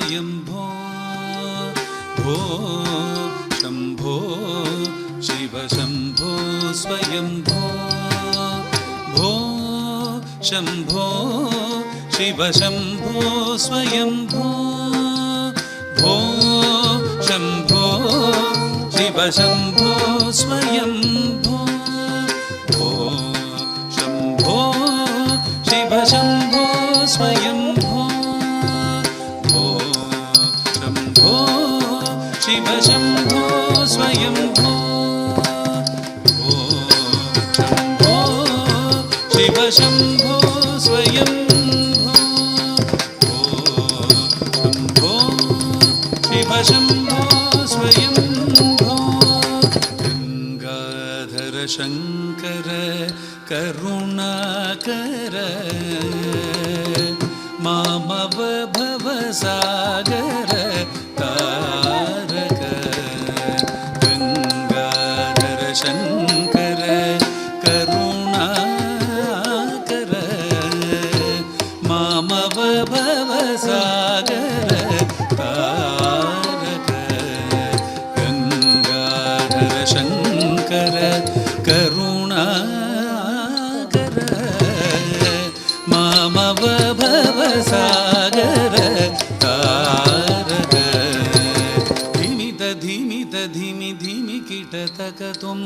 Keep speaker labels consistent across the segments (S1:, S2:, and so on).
S1: स्वयंभो भो शंभो शिव शंभो स्वयंभो भो शंभो शिव शंभो स्वयंभो भो शंभो शिव शंभो स्वयंभो भो शंभो शिव शंभो स्वयंभो भो शंभो शिव शंभो स्वयंभो भो शंभो शिव शंभो स्वयंभो भो शंभो शिव शंभो स्वयंभो गंगाधर शंकर करुणाकर मामव भवसागर तारक गंगाधर शंकर करुणाकर मामव भवसागर तारक गंगाधर शंकर करुणाकर मामव भवसागर तारक धीमित धीमित धीमि धीमि कीटतक तुम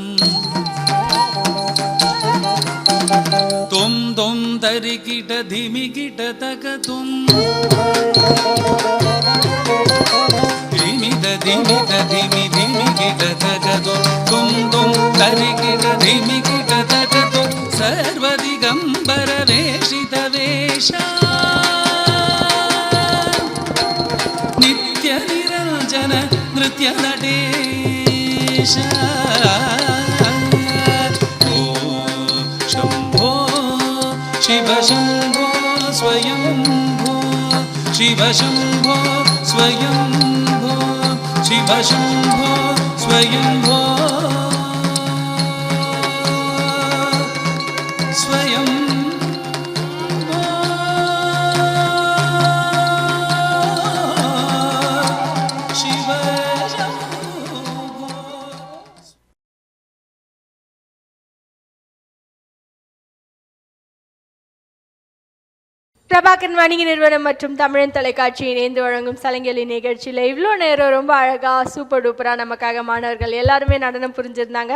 S1: तरि कीट धीमि कीटतक तुम धीमित धीमित धीमि धीमि कीटतक तुम तरि कीट धीमि कीटतक तुम सर्वदिगंबर वेशित वेशा नित्य निरंजन नृत्य नटेश ओ शंभो शिव शंभो स्वयंभो शिव शंभो स्वयंभो शिव शंभो स्वयंभो
S2: பிரபாகரன் வணிக நிறுவனம் மற்றும் தமிழன் தொலைக்காட்சி இணைந்து வழங்கும் சலங்கலி நிகழ்ச்சியில் இவ்வளோ நேரம் ரொம்ப அழகாக சூப்பர் டூப்பராக நமக்காக மாணவர்கள் எல்லாருமே நடனம் புரிஞ்சிருந்தாங்க.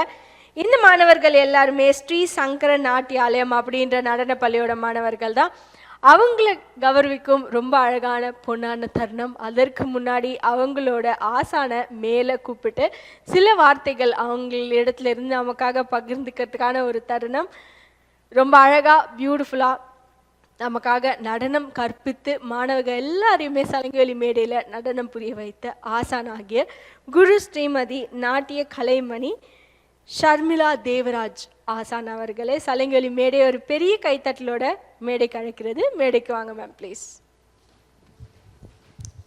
S2: இந்த மாணவர்கள் எல்லாருமே ஸ்ரீ சங்கர நாட்டியாலயம் அப்படின்ற நடன பள்ளியோட மாணவர்கள் தான். அவங்கள கௌரவிக்கும் ரொம்ப அழகான பொன்னான தருணம். அதற்கு முன்னாடி அவங்களோட ஆசான மேலே கூப்பிட்டு சில வார்த்தைகள் அவங்களிடத்துல இருந்து நமக்காக பகிர்ந்துக்கிறதுக்கான ஒரு தருணம். ரொம்ப அழகாக பியூட்டிஃபுல்லாக நமக்காக நடனம் கற்பித்து மாணவர்கள் எல்லாரையுமே சலங்கவெளி மேடையில் நடனம் புரிய வைத்த ஆசானாகிய குரு ஸ்ரீமதி நாட்டிய கலைமணி ஷர்மிளா தேவராஜ் ஆசான் அவர்களே சலங்கவெளி மேடை ஒரு பெரிய கைத்தட்டலோட மேடைக்கு அழைக்கிறது. மேடைக்கு வாங்க மேம் ப்ளீஸ்.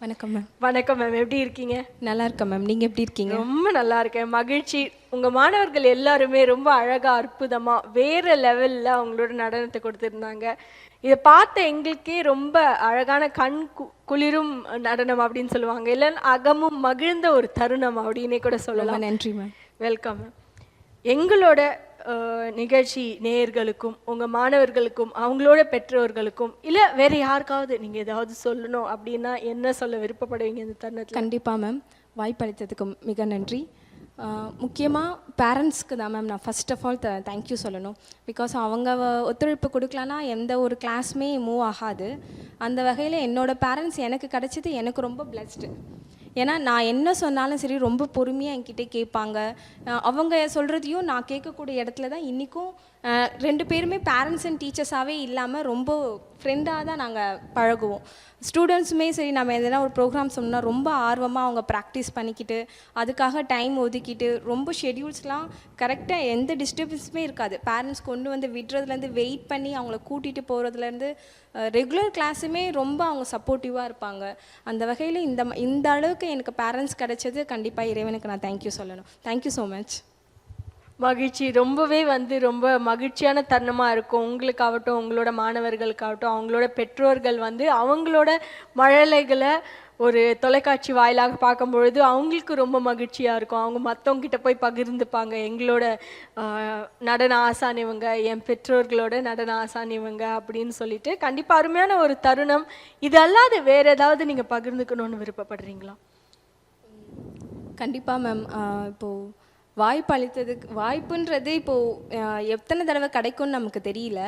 S3: வணக்கம் மேம்.
S2: வணக்கம் மேம், எப்படி இருக்கீங்க?
S3: நல்லா இருக்கேன் மேம், நீங்கள் எப்படி இருக்கீங்க?
S2: ரொம்ப நல்லா இருக்கேன், மகிழ்ச்சி. உங்கள் மாணவர்கள் எல்லாருமே ரொம்ப அழகாக அற்புதமாக வேறு லெவலில் அவங்களோட நடனத்தை கொடுத்துருந்தாங்க. இதை பார்த்த எங்களுக்கே ரொம்ப அழகான கண் குளிரும் நடனம் அப்படின்னு சொல்லுவாங்க, இல்லை அகமும் மகிழ்ந்த ஒரு தருணம் அப்படின்னே கூட சொல்லலாம்.
S3: நன்றி மேம்.
S2: Welcome ma'am. எங்களோட நிகழ்ச்சி நேயர்களுக்கும் உங்கள் மாணவர்களுக்கும் அவங்களோட பெற்றோர்களுக்கும் இல்லை வேறு யாருக்காவது நீங்கள் ஏதாவது சொல்லணும் அப்படின்னா என்ன சொல்ல விருப்பப்படுவீங்க இந்த தருணத்தில்?
S3: கண்டிப்பாக மேம், வாய்ப்பளித்ததுக்கு மிக நன்றி. முக்கியமாக பேரண்ட்ஸ்க்கு தான் மேம் நான் ஃபர்ஸ்ட் ஆஃப் ஆல் தேங்க்யூ சொல்லணும். பிகாஸ் அவங்க ஒத்துழைப்பு கொடுக்கலன்னா எந்த ஒரு கிளாஸுமே மூவ் ஆகாது. அந்த வகையில் என்னோடய பேரண்ட்ஸ் எனக்கு கிடச்சது எனக்கு ரொம்ப பிளஸ்டு. ஏன்னா நான் என்ன சொன்னாலும் சரி ரொம்ப பொறுமையாக என்கிட்ட கேட்பாங்க. அவங்க சொல்கிறதையும் நான் கேட்கக்கூடிய இடத்துல தான் இன்றைக்கும் ரெண்டு பேருமே பேரண்ட்ஸ் அண்ட் டீச்சர்ஸாகவே இல்லாமல் ரொம்ப ஃப்ரெண்டாக தான் நாங்கள் பழகுவோம். ஸ்டூடெண்ட்ஸுமே சரி, நம்ம எதனா ஒரு ப்ரோக்ராம் சொன்னால் ரொம்ப ஆர்வமாக அவங்க ப்ராக்டிஸ் பண்ணிக்கிட்டு அதுக்காக டைம் ஒதுக்கிட்டு ரொம்ப ஷெடியூல்ஸ்லாம் கரெக்டாக எந்த டிஸ்டர்பன்ஸுமே இருக்காது. பேரண்ட்ஸ் கொண்டு வந்து விடுறதுலேருந்து வெயிட் பண்ணி அவங்கள கூட்டிகிட்டு போகிறதுலேருந்து ரெகுலர் கிளாஸுமே ரொம்ப அவங்க சப்போர்ட்டிவாக இருப்பாங்க. அந்த வகையில் இந்த அளவுக்கு எனக்கு பேரண்ட்ஸ் கிடைச்சது கண்டிப்பாக இறைவனுக்கு நான் தேங்க்யூ சொல்லணும். Thank you so much.
S2: மகிழ்ச்சி. ரொம்பவே ரொம்ப மகிழ்ச்சியான தருணமாக இருக்கும். உங்களுக்காகட்டும், உங்களோட மாணவர்களுக்காகட்டும், அவங்களோட பெற்றோர்கள் அவங்களோட மழலைகளை ஒரு தொலைக்காட்சி வாயிலாக பார்க்கும்பொழுது அவங்களுக்கு ரொம்ப மகிழ்ச்சியாக இருக்கும். அவங்க மற்றவங்கிட்ட போய் பகிர்ந்துப்பாங்க, எங்களோட நடன ஆசான் இவங்க, என் பெற்றோர்களோட நடன ஆசான் இவங்க அப்படின்னு சொல்லிட்டு. கண்டிப்பாக அருமையான ஒரு தருணம். இது அல்லாது வேறு ஏதாவது நீங்கள் பகிர்ந்துக்கணும்னு விருப்பப்படுறீங்களா?
S3: கண்டிப்பாக மேம். இப்போது வாய்ப்பு அளித்ததுக்கு வாய்ப்புன்றது இப்போது எத்தனை தடவை கிடைக்கும்னு நமக்கு தெரியல.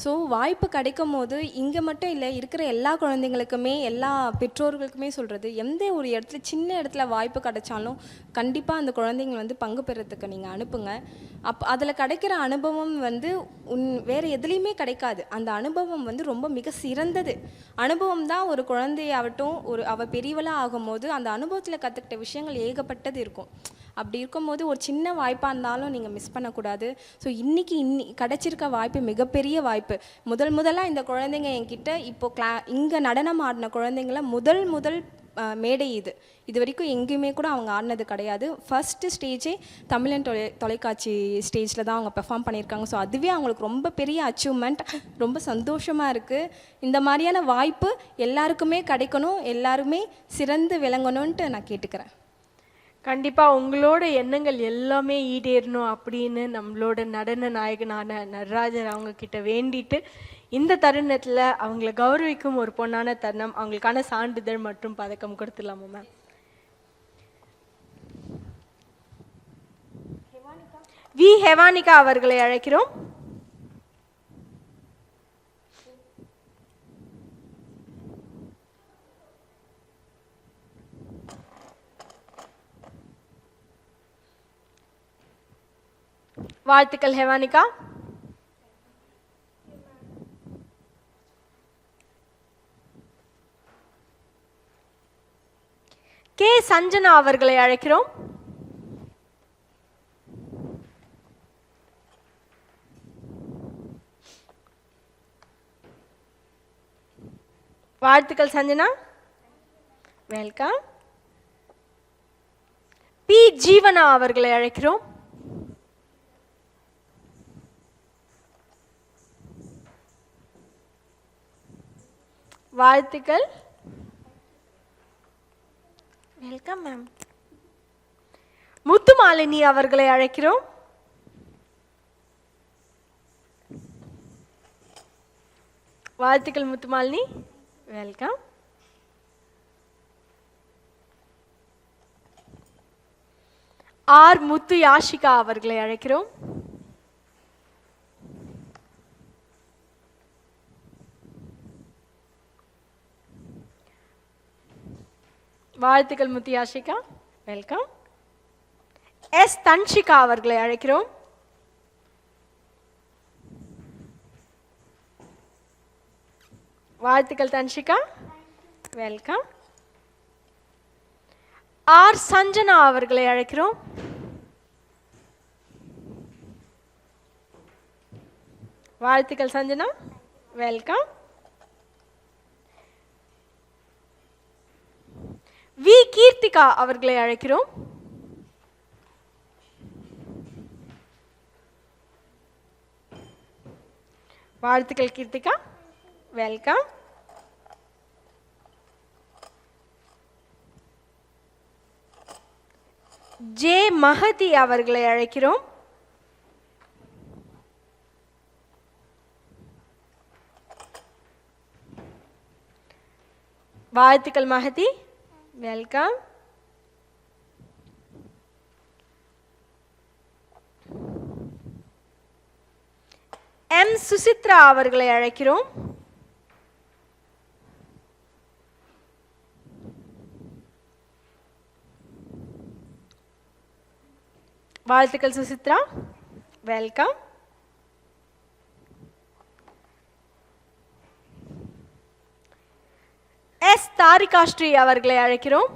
S3: ஸோ வாய்ப்பு கிடைக்கும் போது இங்கே மட்டும் இல்லை, இருக்கிற எல்லா குழந்தைங்களுக்குமே எல்லா பெற்றோர்களுக்குமே சொல்கிறது, எந்த ஒரு இடத்துல சின்ன இடத்துல வாய்ப்பு கிடைச்சாலும் கண்டிப்பாக அந்த குழந்தைங்க வந்து பங்கு பெறத்துக்கு நீங்கள் அனுப்புங்க. அதில் கிடைக்கிற அனுபவம் வந்து வேறு எதுலேயுமே கிடைக்காது. அந்த அனுபவம் வந்து ரொம்ப மிக சிறந்தது. அனுபவம் தான் ஒரு குழந்தையாகட்டும், அவள் பெரியவளாக ஆகும்போது அந்த அனுபவத்தில் கற்றுக்கிட்ட விஷயங்கள் ஏகப்பட்டது இருக்கும். அப்படி இருக்கும்போது ஒரு சின்ன வாய்ப்பாக இருந்தாலும் நீங்கள் மிஸ் பண்ணக்கூடாது. ஸோ இன்றைக்கி கிடச்சிருக்க வாய்ப்பு மிகப்பெரிய வாய்ப்பு. முதலாக இந்த குழந்தைங்க என்கிட்ட இப்போது இங்கே நடனம் ஆடின குழந்தைங்கள முதல் மேடை இது வரைக்கும் எங்கேயுமே கூட அவங்க ஆடினது கிடையாது. ஃபஸ்ட்டு ஸ்டேஜே தமிழன் தொலைக்காட்சி ஸ்டேஜில் தான் அவங்க பெர்ஃபார்ம் பண்ணியிருக்காங்க. ஸோ அதுவே அவங்களுக்கு ரொம்ப பெரிய அச்சீவ்மெண்ட். ரொம்ப சந்தோஷமாக இருக்குது. இந்த மாதிரியான வாய்ப்பு எல்லாருக்குமே கிடைக்கணும், எல்லாருமே சிறந்து விளங்கணுன்ட்டு நான் கேட்டுக்கிறேன்.
S2: கண்டிப்பாக உங்களோட எண்ணங்கள் எல்லாமே ஈடேறணும் அப்படின்னு நம்மளோட நடன நாயகனான நடராஜர் அவங்க கிட்ட வேண்டிட்டு, இந்த தருணத்தில் அவங்கள கௌரவிக்கும் ஒரு பொன்னான தருணம், அவங்களுக்கான சான்றிதழ் மற்றும் பதக்கம் கொடுத்துடலாமா மேம்? வி ஹெவானிகா அவர்களை அழைக்கிறோம். வாழ்த்துக்கள் ஹெவானிகா. கே சஞ்சனா அவர்களை அழைக்கிறோம். வாழ்த்துக்கள் சஞ்சனா, வெல்கம். பி ஜீவனா அவர்களை அழைக்கிறோம். வாழ்த்துக்கள், வெல்கம் மேம். முத்துமாலினி அவர்களை அழைக்கிறோம். வாழ்த்துக்கள் முத்துமாலினி, வெல்கம். ஆர் முத்து யாஷிகா அவர்களை அழைக்கிறோம். வாழ்த்துக்கள் முத்து யாஷிகா, வெல்கம். எஸ் தன்ஷிகா அவர்களை அழைக்கிறோம். வாழ்த்துக்கள் தன்ஷிகா, வெல்கம். ஆர் சஞ்சனா அவர்களை அழைக்கிறோம். வாழ்த்துக்கள் சஞ்சனா, வெல்கம். வி கீர்த்திகா அவர்களை அழைக்கிறோம். வாழ்த்துக்கள் கீர்த்திகா, வெல்கம். ஜே மஹதி அவர்களை அழைக்கிறோம். வாழ்த்துக்கள் மஹதி, வெல்கம். எம் சுசித்ரா அவர்களை அழைக்கிறோம். வாழ்த்துக்கள் சுசித்ரா, வெல்கம். எஸ் தாரிகா ஸ்ரீ அவர்களை அழைக்கிறோம்.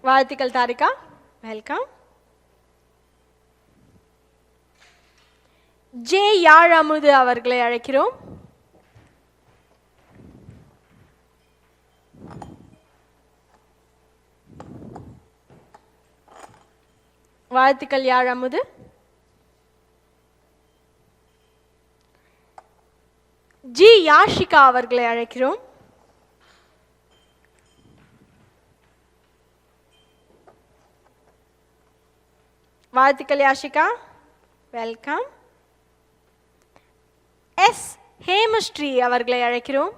S2: வாழ்த்துக்கள் தாரிகா, வெல்கம். ஜே யாழ் அமுது அவர்களை அழைக்கிறோம். வாழ்த்துக்கள் யாழ் அமுது, ஜி யாஷிகா அவர்களை அழைக்கிறோம். வாழ்த்துக்கள் யாஷிகா, வெல்கம். எஸ் ஹேமஸ்ரீ அவர்களை அழைக்கிறோம்.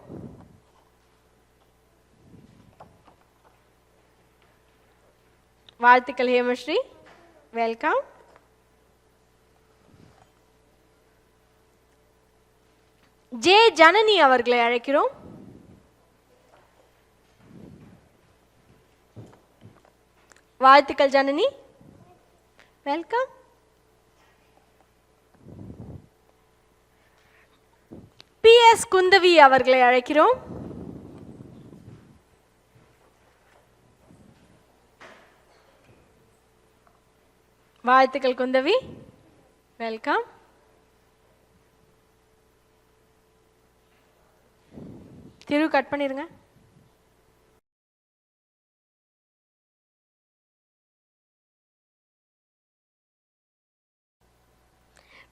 S2: வாழ்த்துக்கள் ஹேமஸ்ரீ, வெல்கம். ஜே ஜனனி அவர்களை அழைக்கிறோம். வாழ்த்துக்கள் Janani, welcome. P S Kundavai அவர்களை அழைக்கிறோம். வாழ்த்துக்கள் குந்தவி, வெல்கம். திரு கட் பண்ணிருங்க.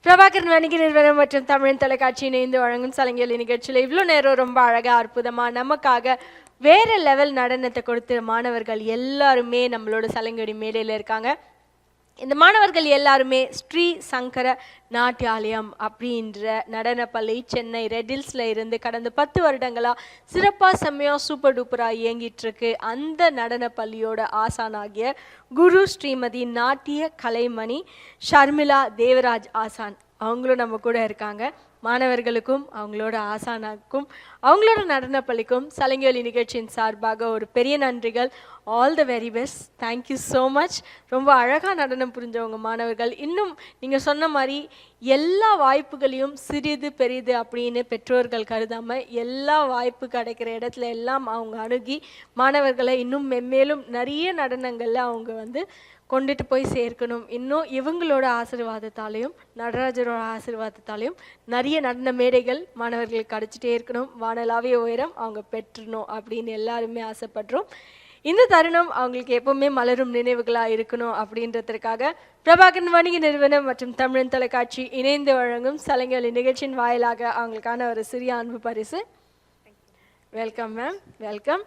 S2: பிரபாகரன் வணிக நிறுவனம் மற்றும் தமிழ் தொலைக்காட்சி இணைந்து வழங்கும் சலங்கலி நிகழ்ச்சியில் இவ்வளோ நேரம் ரொம்ப அழகாக அற்புதமாக நமக்காக வேற லெவல் நடனத்தை கொடுத்த மாணவர்கள் எல்லாருமே நம்மளோட சலங்கடி மேடையில் இருக்காங்க. இந்த மாணவர்கள் எல்லாருமே ஸ்ரீ சங்கர நாட்டியாலயம் அப்படின்ற நடனப்பள்ளி சென்னை ரெட்டில்ஸில் இருந்து கடந்த 10 வருடங்களாக சிறப்பாக செம்மையாக சூப்பர் டூப்பராக இயங்கிட்டு இருக்கு. அந்த நடனப்பள்ளியோட ஆசானாகிய குரு ஸ்ரீமதி நாட்டிய கலைமணி ஷர்மிளா தேவராஜ் ஆசான் அவங்களும் நம்ம கூட இருக்காங்க. மாணவர்களுக்கும் அவங்களோட ஆசானாக்கும் அவங்களோட நடனப்பள்ளிக்கும் சலங்கலி நிகழ்ச்சியின் சார்பாக ஒரு பெரிய நன்றிகள். All the very best, thank you so much. ரொம்ப அழகாக நடனம் புரிஞ்சவங்க மாணவர்கள். இன்னும் நீங்கள் சொன்ன மாதிரி எல்லா வாய்ப்புகளையும் சிறிது பெரிது அப்படின்னு பெற்றோர்கள் கருதாமல் எல்லா வாய்ப்பு கிடைக்கிற இடத்துல எல்லாம் அவங்க அணுகி மாணவர்களை இன்னும் மென்மேலும் நிறைய நடனங்களில் அவங்க கொண்டுட்டு போய் சேர்க்கணும். இன்னும் இவங்களோட ஆசீர்வாதத்தாலையும் நடராஜரோட ஆசீர்வாதத்தாலையும் நிறைய நடன மேடைகள் மாணவர்களுக்கு கிடைச்சிட்டே இருக்கணும். வானலாவிய உயரம் அவங்க பெற்றணும் அப்படின்னு எல்லாருமே ஆசைப்படுறோம். இந்த தருணம் அவங்களுக்கு எப்பவுமே மலரும் நினைவுகளாக இருக்கணும் அப்படின்றதுக்காக பிரபாகரன் வணிக நிறுவனம் மற்றும் தமிழ் தொலைக்காட்சி இணைந்து வழங்கும் சலங்கலி நிகழ்ச்சியின் வாயிலாக அவங்களுக்கான ஒரு சிறிய அன்பு பரிசு. Welcome ma'am, welcome.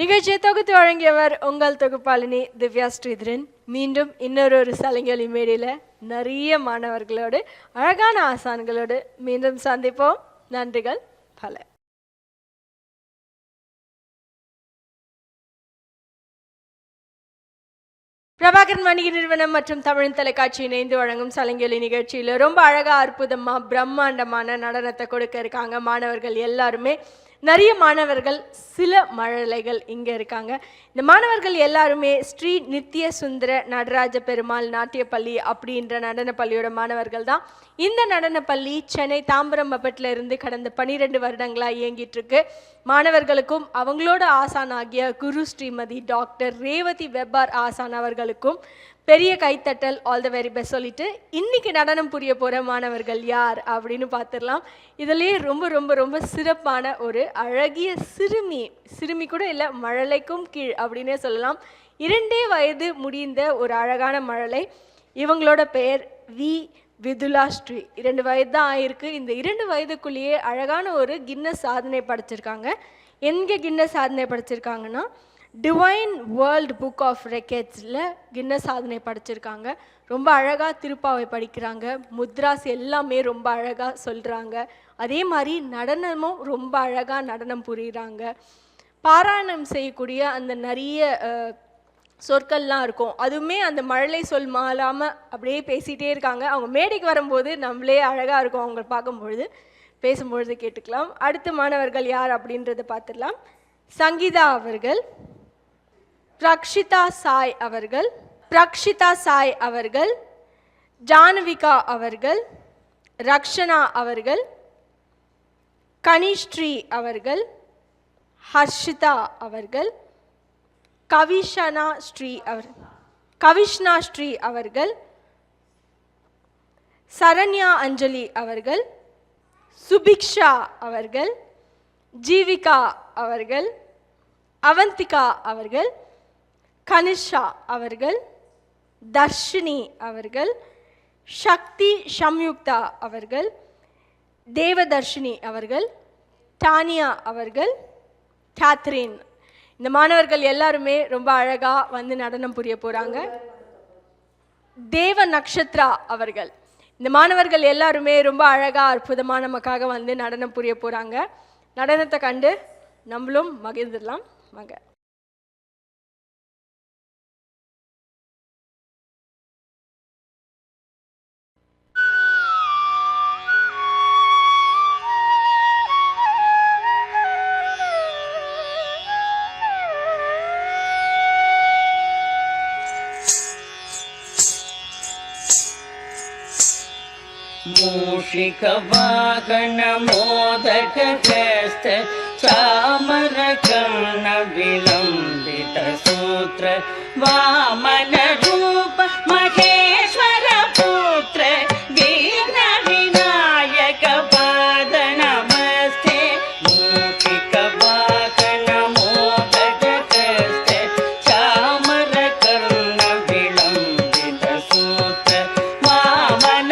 S2: நிகழ்ச்சியை தொகுத்து வழங்கியவர் உங்கள் தொகுப்பாளினி திவ்யா ஸ்ரீதரன். மீண்டும் இன்னொரு சலங்கலி மேடையில் நிறைய மாணவர்களோடு அழகான ஆசான்களோடு மீண்டும் சந்திப்போம். நன்றிகள் பல. பிரபாகரன் வணிக நிறுவனம் மற்றும் தமிழ் தொலைக்காட்சி இணைந்து வழங்கும் சலங்கலி நிகழ்ச்சியில் ரொம்ப அழகாக அற்புதமாக பிரம்மாண்டமான நடனத்தை கொடுக்க இருக்காங்க மாணவர்கள் எல்லாருமே. நிறைய மாணவர்கள், சில மழலைகள் இங்கே இருக்காங்க. இந்த மாணவர்கள் எல்லாருமே ஸ்ரீ நித்திய சுந்தர நடராஜ பெருமாள் நாட்டியப்பள்ளி அப்படின்ற நடனப்பள்ளியோட மாணவர்கள் தான். இந்த நடனப்பள்ளி சென்னை தாம்பரம்பட்டில் இருந்து கடந்த 12 வருடங்களாக இயங்கிட்டு இருக்கு. மாணவர்களுக்கும் அவங்களோட ஆசான் ஆகிய குரு ஸ்ரீமதி டாக்டர் ரேவதி வெப்பார் ஆசான் அவர்களுக்கும் பெரிய கைத்தட்டல், ஆல் த வெரி பெஸ்ட் சொல்லிட்டு இன்னைக்கு நடனம் புரிய போகிற மாணவர்கள் யார் அப்படின்னு பார்த்துடலாம். இதிலே ரொம்ப ரொம்ப ரொம்ப சிறப்பான ஒரு அழகிய சிறுமி கூட இல்லை, மழலைக்கும் கீழ் அப்படின்னே சொல்லலாம். 2 வயது முடிந்த ஒரு அழகான மழலை. இவங்களோட பெயர் வி விதுலா ஸ்ரீ. 2 வயது தான் ஆயிருக்கு. இந்த 2 வயதுக்குள்ளேயே அழகான ஒரு கின்னஸ் சாதனை படைச்சிருக்காங்க. எங்கே கின்னஸ் சாதனை படைச்சிருக்காங்கன்னா டிவைன் வேர்ல்டு புக் ஆஃப் ரெக்கார்ட்ஸில் கின்னஸ் சாதனை படைச்சிருக்காங்க. ரொம்ப அழகாக திருப்பாவை படிக்கிறாங்க, முத்ராஸ் எல்லாமே ரொம்ப அழகாக சொல்கிறாங்க. அதே மாதிரி நடனமும் ரொம்ப அழகாக நடனம் புரிகிறாங்க. பாராயணம் செய்யக்கூடிய அந்த நிறைய சொற்கள்லாம் இருக்கும், அதுவுமே அந்த மழலை சொல் மாறாமல் அப்படியே பேசிகிட்டே இருக்காங்க. அவங்க மேடைக்கு வரும்போது நம்மளே அழகாக இருக்கும் அவங்க பார்க்கும்பொழுது, பேசும்பொழுது கேட்டுக்கலாம். அடுத்த மாணவர்கள் யார் அப்படின்றத பார்த்துடலாம். சங்கீதா அவர்கள், பிரக்ஷிதா சாய் அவர்கள், ஜானவிகா அவர்கள், ரக்ஷனா அவர்கள், கனிஸ்ரீ அவர்கள், ஹர்ஷிதா அவர்கள், கவிஷ்ணா ஸ்ரீ அவர்கள், சரண்யா அஞ்சலி அவர்கள், சுபிக்ஷா அவர்கள், ஜீவிகா அவர்கள், அவந்திகா அவர்கள், கனிஷா அவர்கள், தர்ஷினி அவர்கள், சக்தி சம்யுக்தா அவர்கள், தேவதர்ஷினி அவர்கள், டானியா அவர்கள், கேத்ரின். இந்த மாணவர்கள் எல்லாருமே ரொம்ப அழகாக வந்து நடனம் புரிய போகிறாங்க. தேவ நக்ஷத்ரா அவர்கள். இந்த மாணவர்கள் எல்லாருமே ரொம்ப அழகாக அற்புதமாக நமக்காக வந்து நடனம் புரிய போகிறாங்க. நடனத்தை கண்டு நம்மளும் மகிழ்ந்துடலாம் வாங்க.
S4: मूषिकवाहन मोदकहस्त चामरकर्ण विलम्बित सूत्र वामन रूप महेश्वर पुत्र विघ्न विनायक पाद नमस्ते। मूषिकवाहन मोदकहस्त चामरकर्ण विलम्बित सूत्र वामन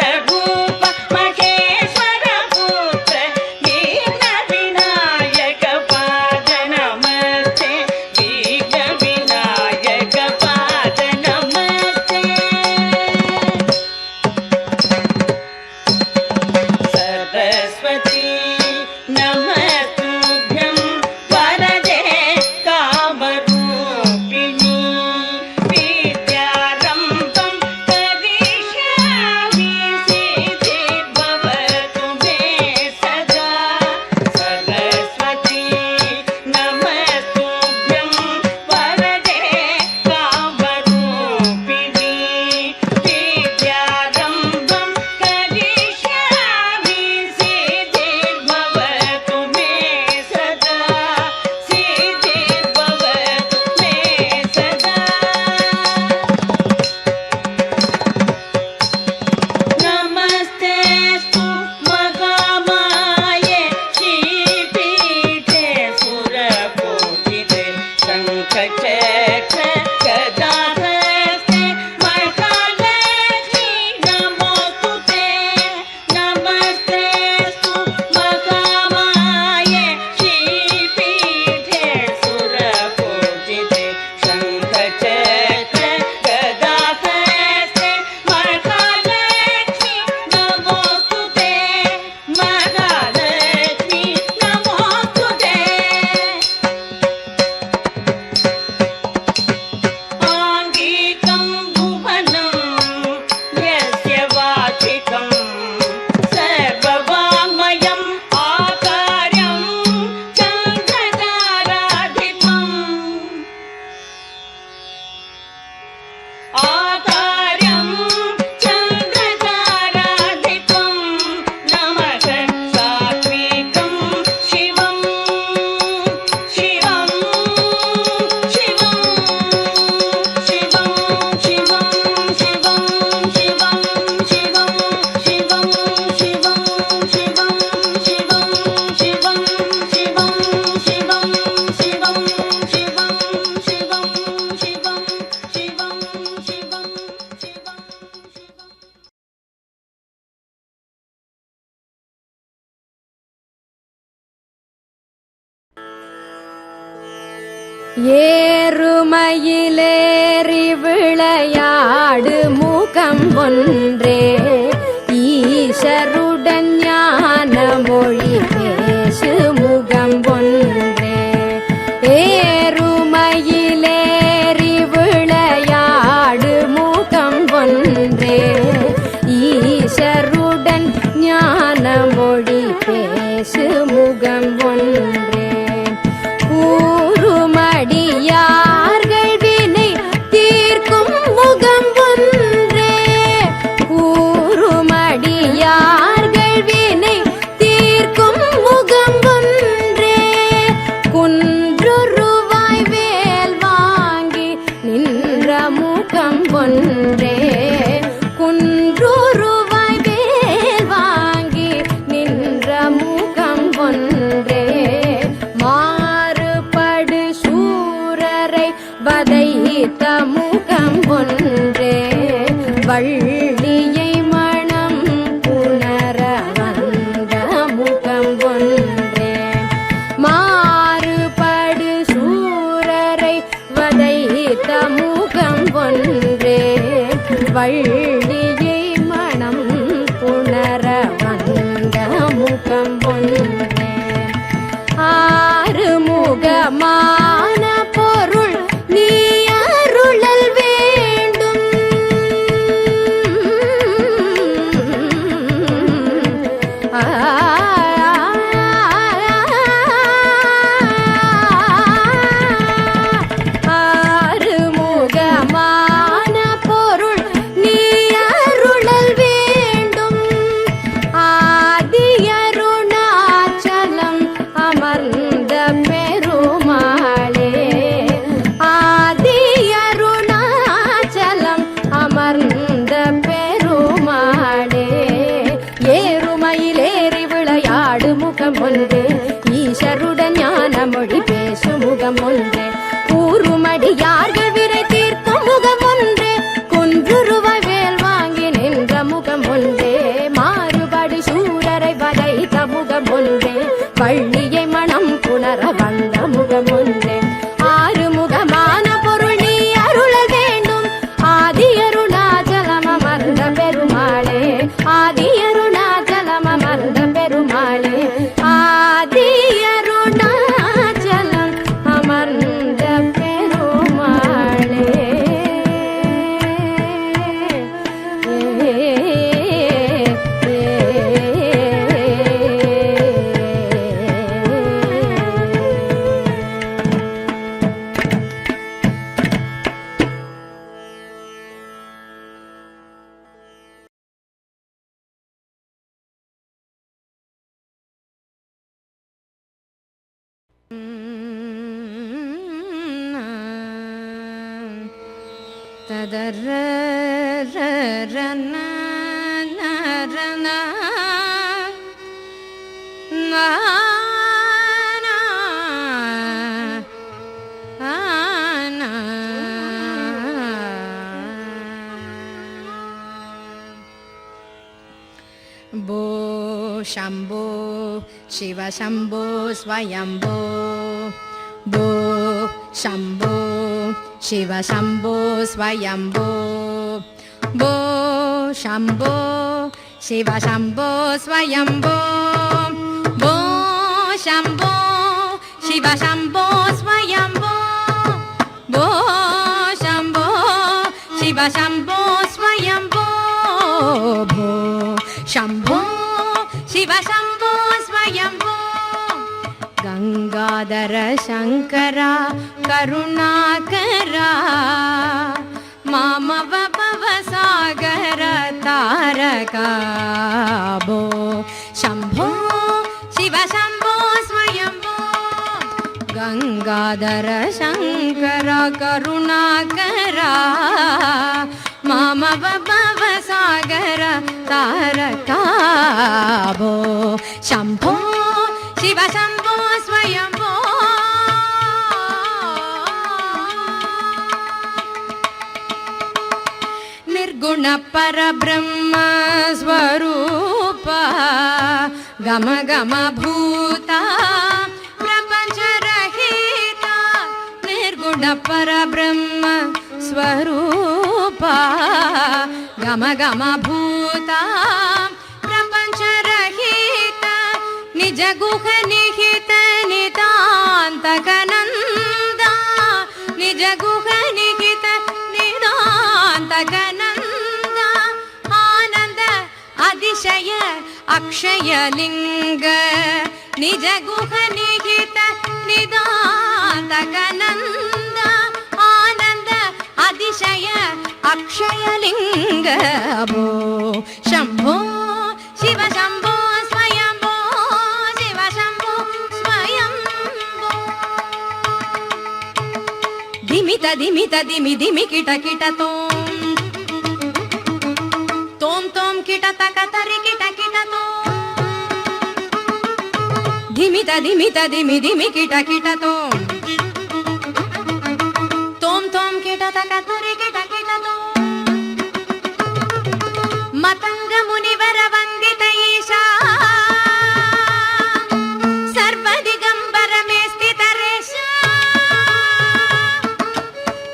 S5: ஏறுமயிலேறி விளையாடு முகம் ஒன்றே ஈசருடன் ஞான மொழி பேசு முகம் ஒன்றே. ஏறுமயிலேறி விளையாடு முகம் ஒன்றே ஈசருடன் ஞான மொழி பேசு முகம் ஒன்றே. கூறுமடியார்கள் வினை தீர்க்கும் முகம் ஒன்றே. கூறுமடியார்கள் வினை தீர்க்கும் முகம் ஒன்றே. குன்றுருவாய் வேல் வாங்கி நின்ற முகம் ஒன்றே. குன்றுருவாய் வேல் வாங்கி நின்ற முகம் ஒன்றே. ஆறுமுகமான பொருள் நீ அருளல் வேண்டும். ஆதியருணாச்சலம் அமர்ந்த பெருமாளே, ஆதியருணாச்சலம் அமர்ந்த பெருமாளே. ஏறுமயிலேறி விளையாடு முகம் ஒன்று, ஈஸ்வருடன் ஞான மொழி பேசும் முகம் ஒன்று, கூறுமடியார்கள் விரை தீர்க்கும் முகம் ஒன்று, குன்றுருவாய் வேல் வாங்கி நின்ற முகம் ஒன்றே, மாறுபடி சூரரை வதைத்த முகம் ஒன்றே, வள்ளியை மனம் புணர வந்த முகம் ஒன்றே. ஆறுமுகமான பொருள் நீ அருளல் வேண்டும். ஆதியருணாச்சலம் அமர்ந்த பெருமாளே, ஆதியருணாச்சலம் அமர்ந்த பெருமாளே, ஆதியருணாச்சலம் அமர்ந்த பெருமாளே.
S6: भो शम्भो शिव शम्भो स्वयम्भो, भो शम्भो शिव शम्भो स्वयम्भो, भो शम्भो शिव शम्भो स्वयम्भो, भो शम्भो शिव शम्भो स्वयम्भो, भो शम्भो शिव शम्भो स्वयम्भो, भो शम्भो शिव शम्भो स्वयम्भो. गंगाधर शंकरा करुणाकरा, मामव भवसागर तारका, भो शम्भो शिव शम्भो स्वयम्भो. गंगाधर शंकरा करुणाकरा, मामव भवसागर तारका, भो शम्भो शिव शम्भो स्वयम्भो. निर्गुण परब्रह्म स्वरूपा, गम गम भूता प्रपंच रहिता. निर्गुण परब्रह्म स्वरूपा, गम गम भूता प्रपंच रहिता. निज गुह निहित नितान्तकनन्दा, निज गुह निहित नितान्तकनन्दा. आनन्द अतिशय अक्षय लिंग, निज गुह निहित नितान्तकनन्दा. आनन्द अतिशय अक्षय लिंग, भो शम्भो शिव शम्भो स्वयम्भो, शिव शम्भो स्वयम्भो. धिमित धिमित धिमि धिमि किट किट तोम, तोम तोम किट तक तरि किट किट तोम. धिमित धिमित धिमि धिमि किट किट तोम, तोम तोम किट तक तरि किट किट तोम. मतंग मुनिवर वंदित ईशा, सर्वदिगंबर में स्थित रेशा.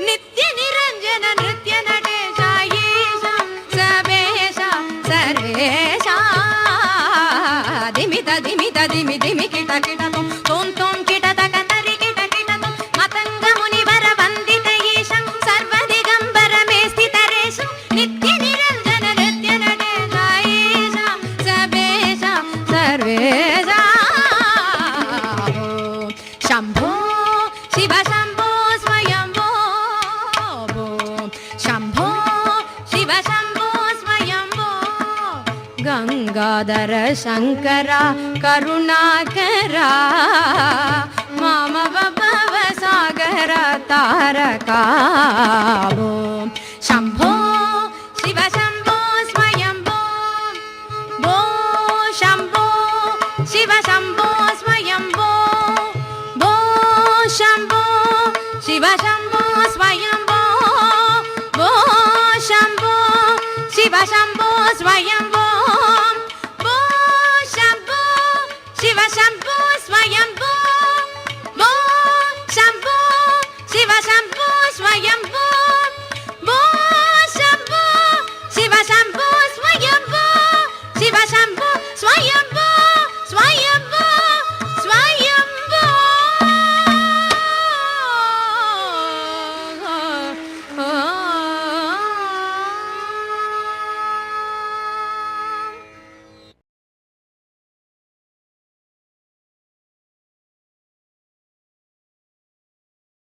S6: नित्य निरंजन नृत्य नटेशा, ईशा सबेशा सरेशा. धिमित धिमित धिमि धिमि किट किट तोम, तोम तोम किट तक तरि किट किट तोम. मतंग मुनिवर वंदित ईशा, सर्व
S5: గదాధర శంకర కరుణాకరా మామవ భవ సాగర తారకా ఓం శంభో శివ శంభో స్వయంభో భో శంభో శివ శంభో స్వయంభో భో శంభో శివ శంభో స్వయంభో భో శంభో శివ శంభో స్వయంభో